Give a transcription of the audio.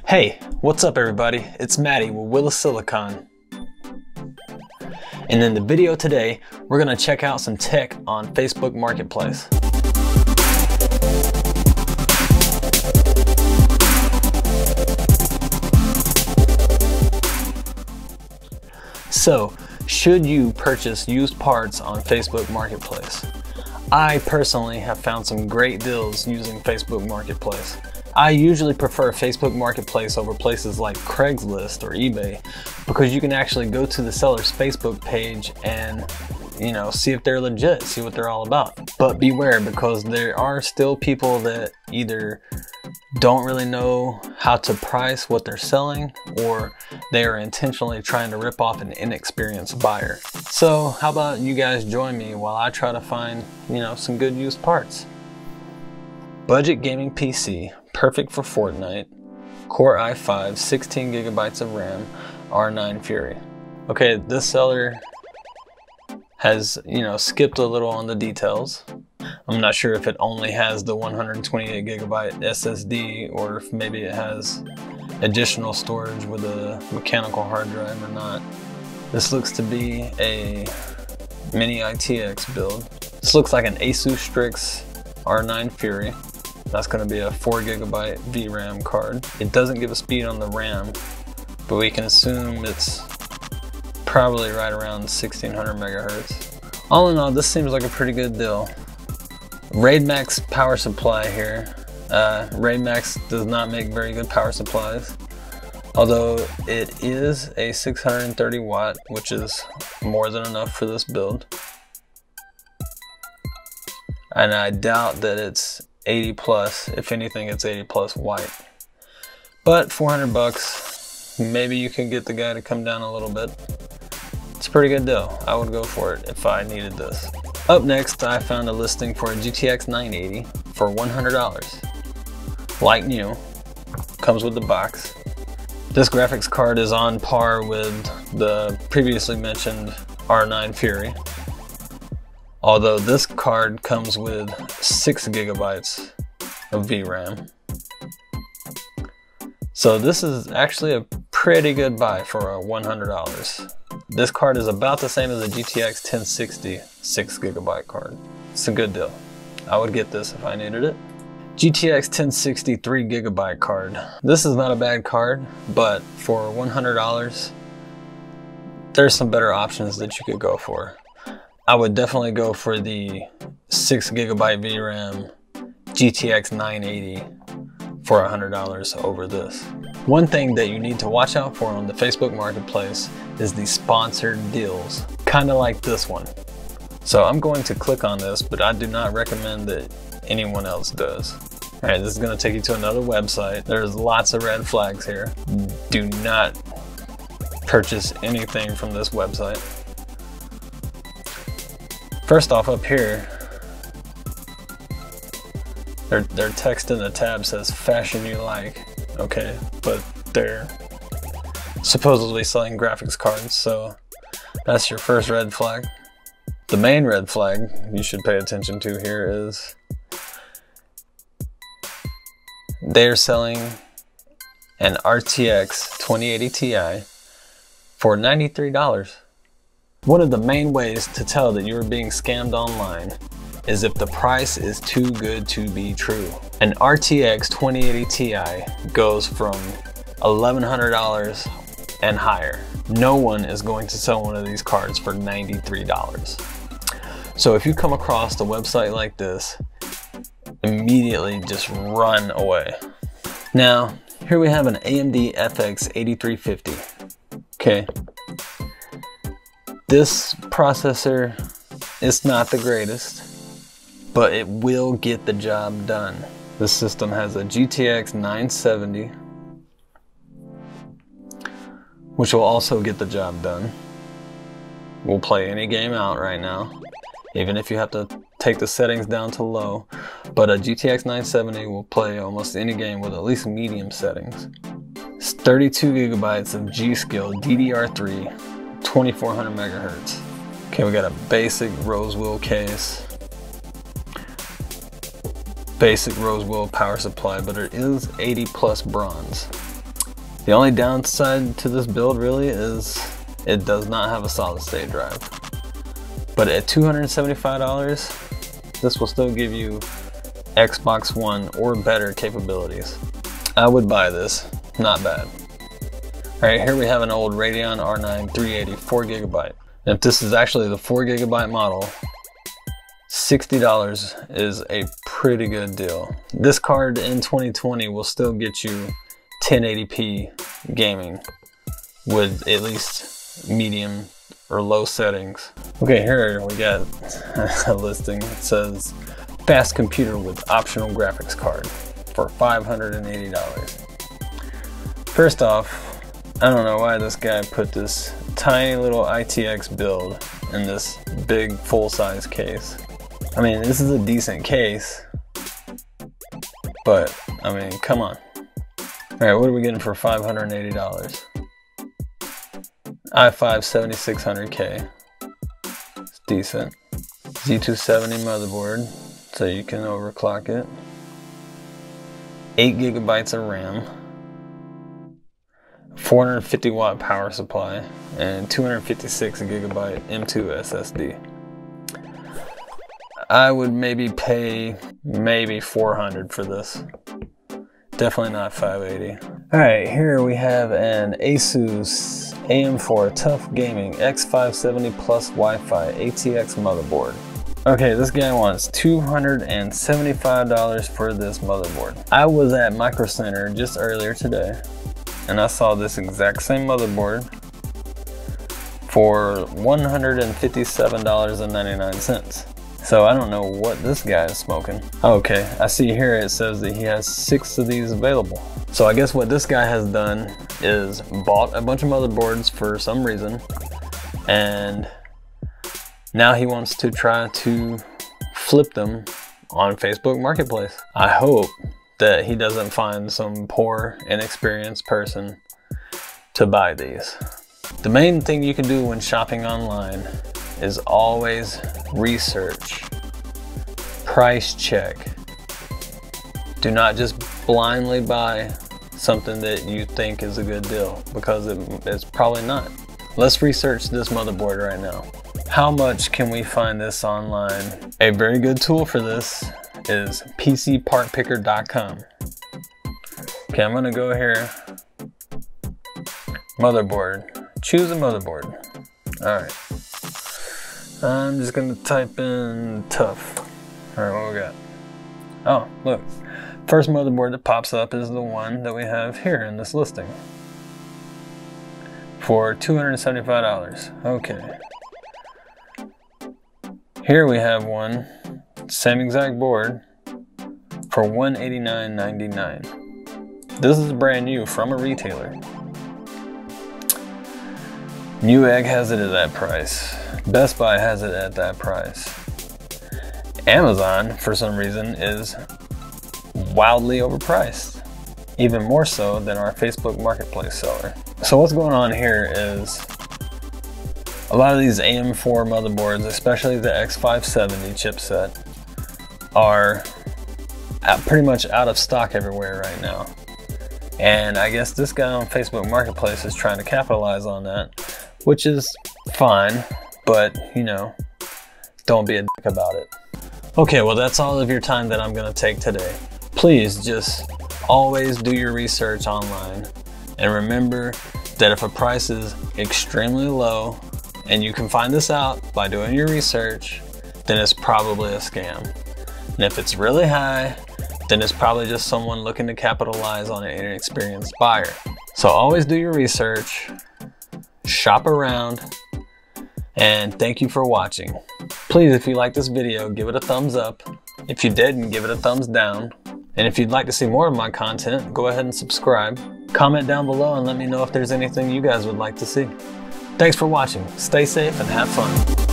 Hey, what's up everybody? It's Matty with Willa Silicon. And in the video today, we're gonna check out some tech on Facebook Marketplace. So, should you purchase used parts on Facebook Marketplace? I personally have found some great deals using Facebook Marketplace. I usually prefer Facebook Marketplace over places like Craigslist or eBay because you can actually go to the seller's Facebook page and, see if they're legit, see what they're all about. But beware, because there are still people that either don't really know how to price what they're selling, or they are intentionally trying to rip off an inexperienced buyer. So how about you guys join me while I try to find, some good used parts. Budget gaming PC, perfect for Fortnite, Core i5, 16 gigabytes of RAM, R9 Fury. Okay, this seller has, skipped a little on the details. I'm not sure if it only has the 128 gigabyte SSD or if maybe it has additional storage with a mechanical hard drive or not. This looks to be a mini ITX build. This looks like an Asus Strix R9 Fury. That's going to be a 4 gigabyte VRAM card. It doesn't give a speed on the RAM, but we can assume it's probably right around 1600 megahertz. All in all, this seems like a pretty good deal. RaidMax power supply here. RaidMax does not make very good power supplies, although it is a 630 watt, which is more than enough for this build. And I doubt that it's 80 plus. If anything, it's 80 plus white. But 400 bucks, maybe you can get the guy to come down a little bit. It's a pretty good deal. I would go for it if I needed this. Up next, I found a listing for a GTX 980 for $100. Like new, comes with the box. This graphics card is on par with the previously mentioned R9 Fury, although this card comes with 6 gigabytes of VRAM. So this is actually a pretty good buy for $100. This card is about the same as the GTX 1060 6 gigabyte card. It's a good deal. I would get this if I needed it. GTX 1060 3 gigabyte card. This is not a bad card, but for $100, there's some better options that you could go for. I would definitely go for the 6 gigabyte VRAM GTX 980 for $100 over this. One thing that you need to watch out for on the Facebook Marketplace is the sponsored deals, kind of like this one. So I'm going to click on this, but I do not recommend that anyone else does. All right, this is going to take you to another website. There's lots of red flags here. Do not purchase anything from this website. First off, up here, their text in the tab says fashion you like. Okay, but they're supposedly selling graphics cards, so that's your first red flag. The main red flag you should pay attention to here is they're selling an RTX 2080 Ti for $93. One of the main ways to tell that you're being scammed online is if the price is too good to be true. An RTX 2080 Ti goes from $1,100 and higher. No one is going to sell one of these cards for $93. So if you come across a website like this, immediately just run away. Now, here we have an AMD FX 8350. Okay. This processor is not the greatest, but it will get the job done. This system has a GTX 970, which will also get the job done. We'll play any game out right now, even if you have to take the settings down to low, but a GTX 970 will play almost any game with at least medium settings. It's 32 gigabytes of G.Skill DDR3, 2400 megahertz. Okay, we got a basic rose wool case, basic rose wool power supply, but it is 80 plus bronze. The only downside to this build really is it does not have a solid state drive. But at $275, this will still give you Xbox One or better capabilities. I would buy this, not bad. Alright, here we have an old Radeon R9 380 4GB. If this is actually the 4GB model, $60 is a pretty good deal. This card in 2020 will still get you 1080p gaming with at least medium or low settings. Okay, here we got a listing. It says fast computer with optional graphics card for $580. First off, I don't know why this guy put this tiny little ITX build in this big full-size case. I mean, this is a decent case, but I mean, come on. Alright, what are we getting for $580? i5 7600K. It's decent. Z270 motherboard, so you can overclock it. 8 GB of RAM. 450 watt power supply and 256 GB M2 SSD. I would maybe pay $400 for this. Definitely not $580. Alright, here we have an Asus AM4 Tough Gaming X570 Plus Wi-Fi ATX motherboard. Okay, this guy wants $275 for this motherboard. I was at Micro Center just earlier today, and I saw this exact same motherboard for $157.99. So I don't know what this guy is smoking. Okay, I see here it says that he has 6 of these available. So I guess what this guy has done is bought a bunch of motherboards for some reason, and now he wants to try to flip them on Facebook Marketplace. I hope that he doesn't find some poor, inexperienced person to buy these. The main thing you can do when shopping online is always research, price check. Do not just blindly buy something that you think is a good deal, because it's probably not. Let's research this motherboard right now. How much can we find this online? A very good tool for this is PCPartPicker.com. Okay, I'm gonna go here. Motherboard. Choose a motherboard. Alright. I'm just gonna type in tough. Alright, what we got? Oh, look. First motherboard that pops up is the one that we have here in this listing. For $275. Okay. Here we have one, same exact board, for $189.99. This is brand new from a retailer. Newegg has it at that price. Best Buy has it at that price. Amazon, for some reason, is wildly overpriced. Even more so than our Facebook Marketplace seller. So what's going on here is a lot of these AM4 motherboards, especially the X570 chipset, are pretty much out of stock everywhere right now. And I guess this guy on Facebook Marketplace is trying to capitalize on that, which is fine, but you know, don't be a dick about it. Okay, well that's all of your time that I'm gonna take today. Please just always do your research online, and remember that if a price is extremely low and you can find this out by doing your research, then it's probably a scam. And if it's really high, then it's probably just someone looking to capitalize on an inexperienced buyer. So always do your research, shop around, and thank you for watching. Please, if you like this video, give it a thumbs up. If you didn't, give it a thumbs down. And if you'd like to see more of my content, go ahead and subscribe. Comment down below and let me know if there's anything you guys would like to see. Thanks for watching. Stay safe and have fun.